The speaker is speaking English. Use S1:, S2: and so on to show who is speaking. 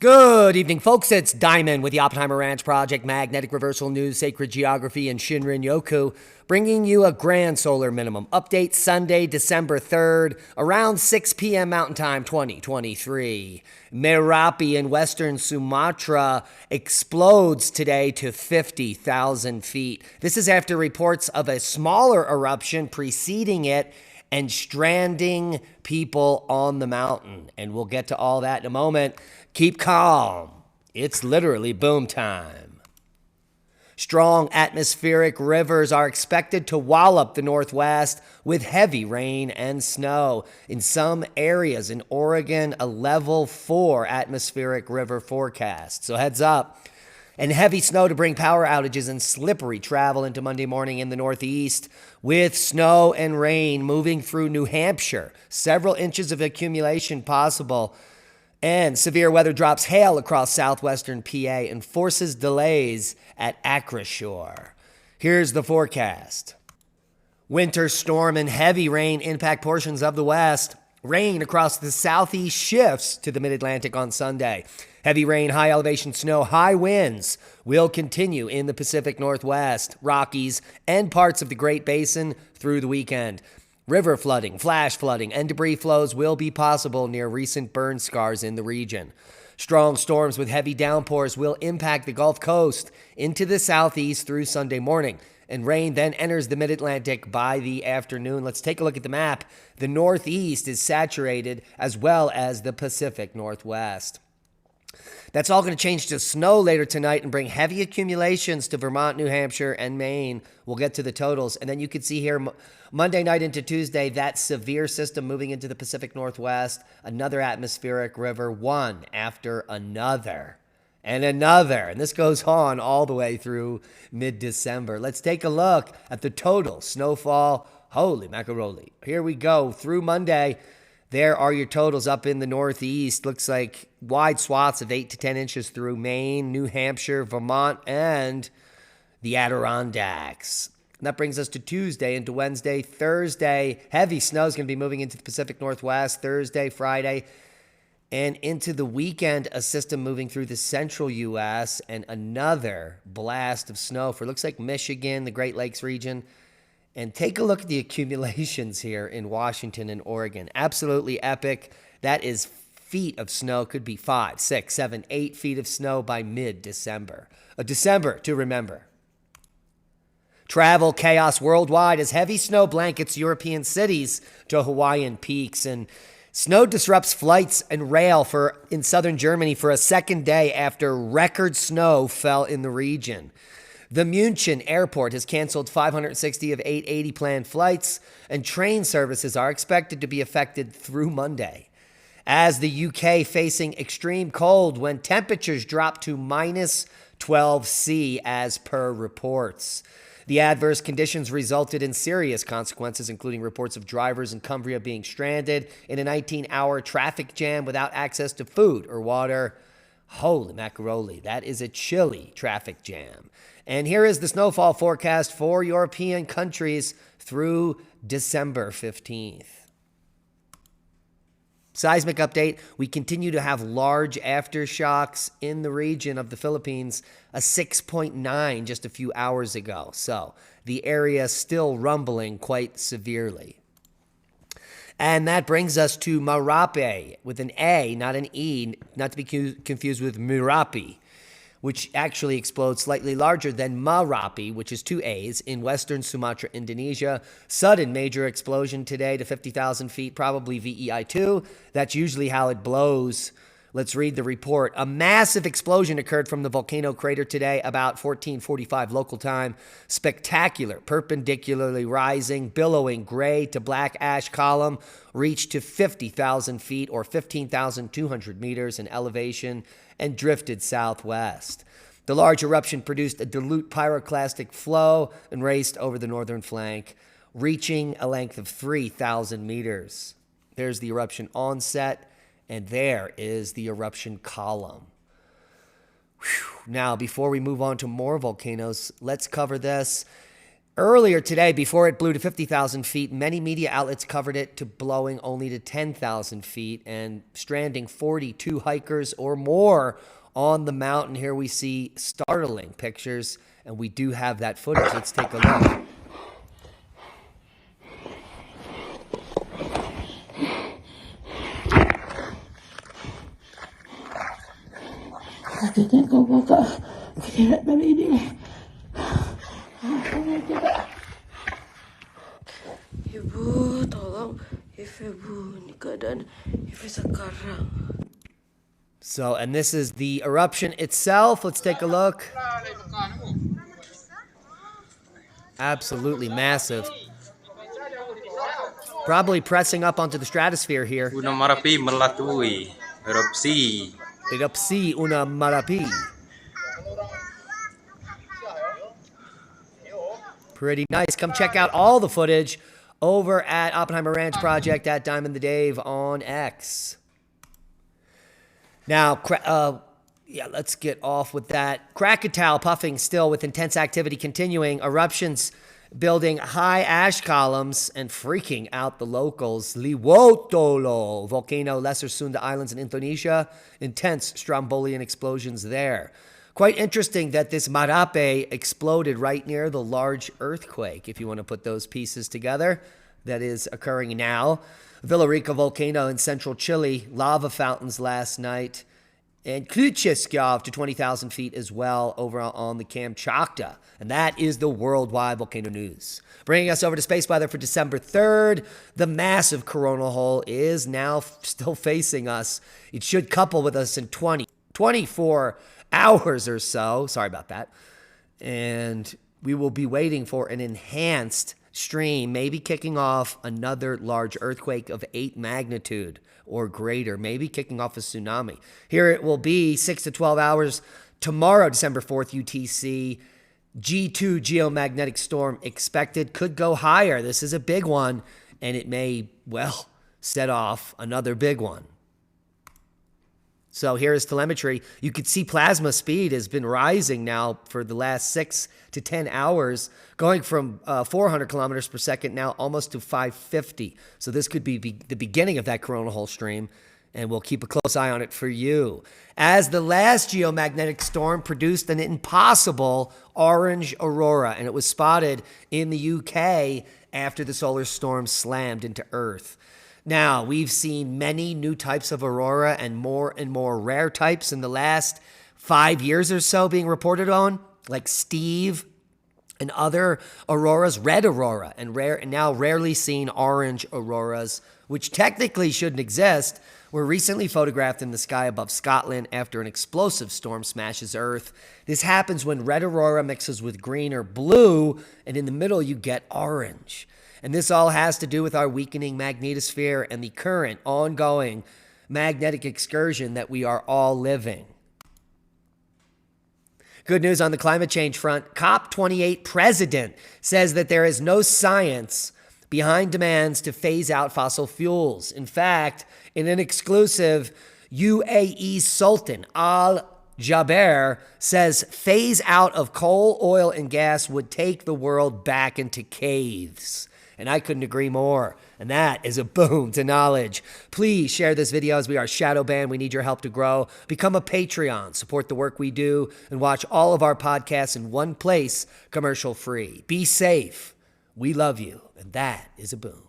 S1: Good evening, folks. It's Diamond with the Oppenheimer Ranch Project, Magnetic Reversal News, Sacred Geography, and Shinrin Yoku, bringing you a grand solar minimum update Sunday, December 3rd, around 6 p.m. Mountain Time 2023. Marapi in western Sumatra explodes today to 50,000 feet. This is after reports of a smaller eruption preceding it and stranding people on the mountain. And we'll get to all that in a moment. Keep calm. It's literally boom time. Strong atmospheric rivers are expected to wallop the northwest with heavy rain and snow. In some areas in Oregon, a level 4 atmospheric river forecast. So heads up. And heavy snow to bring power outages and slippery travel into Monday morning in the northeast, with snow and rain moving through New Hampshire. Several inches of accumulation possible. And severe weather drops hail across southwestern PA and forces delays at Acrashore. Here's the forecast. Winter storm and heavy rain impact portions of the west. Rain across the southeast shifts to the mid-Atlantic on Sunday. Heavy rain, high elevation snow, high winds will continue in the Pacific Northwest, Rockies, and parts of the Great Basin through the weekend. River flooding, flash flooding, and debris flows will be possible near recent burn scars in the region. Strong storms with heavy downpours will impact the Gulf Coast into the southeast through Sunday morning, and rain then enters the mid-Atlantic by the afternoon. Let's take a look at the map. The northeast is saturated, as well as the Pacific Northwest. That's all going to change to snow later tonight and bring heavy accumulations to Vermont, New Hampshire, and Maine. We'll get to the totals. And then you can see here Monday night into Tuesday, that severe system moving into the Pacific Northwest, another atmospheric river, one after another and another. And this goes on all the way through mid-December. Let's take a look at the total snowfall. Holy macaroni. Here we go through Monday. There are your totals up in the northeast. Looks like wide swaths of 8 to 10 inches through Maine, New Hampshire, Vermont, and the Adirondacks. And that brings us to Tuesday into Wednesday. Thursday, heavy snow is going to be moving into the Pacific Northwest. Thursday, Friday, and into the weekend, a system moving through the central U.S. and another blast of snow for, looks like, Michigan, the Great Lakes region. And take a look at the accumulations here in Washington and Oregon. Absolutely epic. That is feet of snow. Could be 5, 6, 7, 8 feet of snow by mid-December. A December to remember. Travel chaos worldwide as heavy snow blankets European cities to Hawaiian peaks. And snow disrupts flights and rail in southern Germany for a second day after record snow fell in the region. The München airport has canceled 560 of 880 planned flights, and train services are expected to be affected through Monday. As the UK facing extreme cold when temperatures drop to minus 12 C as per reports. The adverse conditions resulted in serious consequences, including reports of drivers in Cumbria being stranded in a 19-hour traffic jam without access to food or water. Holy macaroni, that is a chilly traffic jam. And here is the snowfall forecast for European countries through December 15th. Seismic update, we continue to have large aftershocks in the region of the Philippines, a 6.9 just a few hours ago. So the area still rumbling quite severely. And that brings us to Marapi with an A, not an E, not to be confused with Marapi, which actually explodes slightly larger than Marapi, which is 2 A's, in western Sumatra, Indonesia. Sudden major explosion today to 50,000 feet, probably VEI2. That's usually how it blows. Let's read the report. A massive explosion occurred from the volcano crater today, about 14:45 local time. Spectacular, perpendicularly rising, billowing gray to black ash column reached to 50,000 feet or 15,200 meters in elevation and drifted southwest. The large eruption produced a dilute pyroclastic flow and raced over the northern flank, reaching a length of 3,000 meters. There's the eruption onset, and there is the eruption column. Whew. Now, before we move on to more volcanoes, let's cover this. Earlier today, before it blew to 50,000 feet, many media outlets covered it to blowing only to 10,000 feet and stranding 42 hikers or more on the mountain. Here we see startling pictures, and we do have that footage. Let's take a look.
S2: Ibu, tolong Ibu, ini keadaan Ibu sekarang.
S1: So, and this is the eruption itself. Let's take a look. Absolutely massive. Probably pressing up onto the stratosphere here.
S3: Gunung Marapi melatui erupsi.
S1: Erupsi una Marapi. Pretty nice. Come check out all the footage over at Oppenheimer Ranch Project at Diamond the Dave on X. Now, let's get off with that. Krakatoa puffing still with intense activity continuing. Eruptions building high ash columns and freaking out the locals. Liwotolo volcano, Lesser Sunda Islands in Indonesia. Intense Strombolian explosions there. Quite interesting that this Marapi exploded right near the large earthquake, if you want to put those pieces together, that is occurring now. Villarrica volcano in central Chile, lava fountains last night. And Klyuchevskov to 20,000 feet as well over on the Kamchatka. And that is the worldwide volcano news. Bringing us over to space weather for December 3rd. The massive coronal hole is now still facing us. It should couple with us in 24 hours or so. Sorry about that. And we will be waiting for an enhanced stream, maybe kicking off another large earthquake of 8 magnitude or greater, maybe kicking off a tsunami. Here it will be 6 to 12 hours tomorrow, December 4th, UTC. G2 geomagnetic storm expected, could go higher. This is a big one, and it may, well, set off another big one. So here is telemetry. You could see plasma speed has been rising now for the last 6 to 10 hours, going from 400 kilometers per second now almost to 550. So this could be the beginning of that coronal hole stream, and we'll keep a close eye on it for you. As the last geomagnetic storm produced an impossible orange aurora, and it was spotted in the UK after the solar storm slammed into Earth. Now, we've seen many new types of aurora and more rare types in the last 5 years or so being reported on, like Steve and other auroras, red aurora, and now rarely seen orange auroras, which technically shouldn't exist, were recently photographed in the sky above Scotland after an explosive storm smashes Earth. This happens when red aurora mixes with green or blue, and in the middle you get orange. And this all has to do with our weakening magnetosphere and the current ongoing magnetic excursion that we are all living. Good news on the climate change front. COP28 president says that there is no science behind demands to phase out fossil fuels. In fact, in an exclusive, UAE Sultan Al Jaber says phase out of coal, oil, and gas would take the world back into caves. And I couldn't agree more. And that is a boom to knowledge. Please share this video as we are shadow banned. We need your help to grow. Become a Patreon. Support the work we do. And watch all of our podcasts in one place, commercial free. Be safe. We love you. And that is a boom.